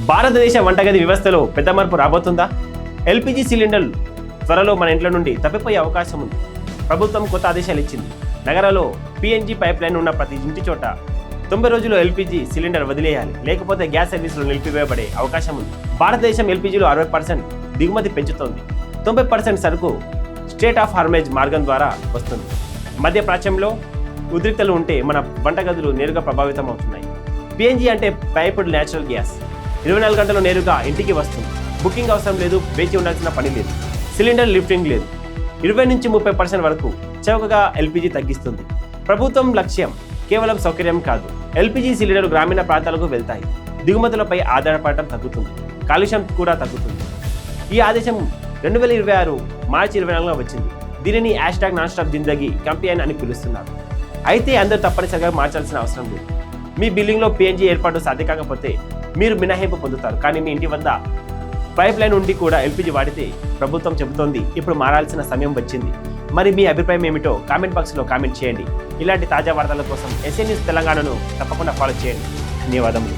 భారతదేశ వంటగది వ్యవస్థలో పెద్ద మార్పు రాబోతుందా? ఎల్పిజి సిలిండర్లు త్వరలో మన ఇంట్లో నుండి తప్పిపోయే అవకాశం ఉంది. ప్రభుత్వం కొత్త ఆదేశాలు ఇచ్చింది. నగరాల్లో పిఎన్జి పైప్ లైన్ ఉన్న ప్రతి ఇంటి చోట 90 రోజులు ఎల్పిజి సిలిండర్ వదిలేయాలి, లేకపోతే గ్యాస్ సర్వీసులు నిలిపివేయబడే అవకాశం ఉంది. భారతదేశం ఎల్పిజిలో 60% దిగుమతి పెంచుతోంది. 90% సరుకు స్టేట్ ఆఫ్ హార్మేజ్ మార్గం ద్వారా వస్తుంది. మధ్య ప్రాచ్యంలో ఉద్రిక్తలు ఉంటే మన వంటగదులు నేరుగా ప్రభావితం అవుతున్నాయి. పిఎన్జి అంటే పైప్డ్ న్యాచురల్ గ్యాస్. 24 గంటలు నేరుగా ఇంటికి వస్తుంది. బుకింగ్ అవసరం లేదు, వేచి ఉండాల్సిన పని లేదు, సిలిండర్ లిఫ్టింగ్ లేదు. 20 నుంచి 30% వరకు చౌకగా ఎల్పిజి తగ్గిస్తుంది. ప్రభుత్వం లక్ష్యం కేవలం సౌకర్యం కాదు, ఎల్పిజి సిలిండర్లు గ్రామీణ ప్రాంతాలకు వెళ్తాయి. దిగుమతులపై ఆధారపడటం తగ్గుతుంది, కాలుష్యం కూడా తగ్గుతుంది. ఈ ఆదేశం 2026 మార్చి 24లో వచ్చింది. దీనిని నాన్ స్టాప్ జిందగీ క్యాంపెయిన్ అని పిలుస్తున్నారు. అయితే అందరూ తప్పనిసరిగా మార్చాల్సిన అవసరం లేదు. మీ బిల్డింగ్లో పిఎన్జి ఏర్పాటు సాధ్యం కాకపోతే మీరు మినహాయింపు పొందుతారు. కానీ మీ ఇంటి వద్ద పైప్ లైన్ ఉండి కూడా ఎల్పిజి వాడితే ప్రభుత్వం చెబుతోంది ఇప్పుడు మారాల్సిన సమయం వచ్చింది. మరి మీ అభిప్రాయం ఏమిటో కామెంట్ బాక్స్లో కామెంట్ చేయండి. ఇలాంటి తాజా వార్తల కోసం ఎస్ఏ న్యూస్ తెలంగాణను తప్పకుండా ఫాలో చేయండి. ధన్యవాదములు.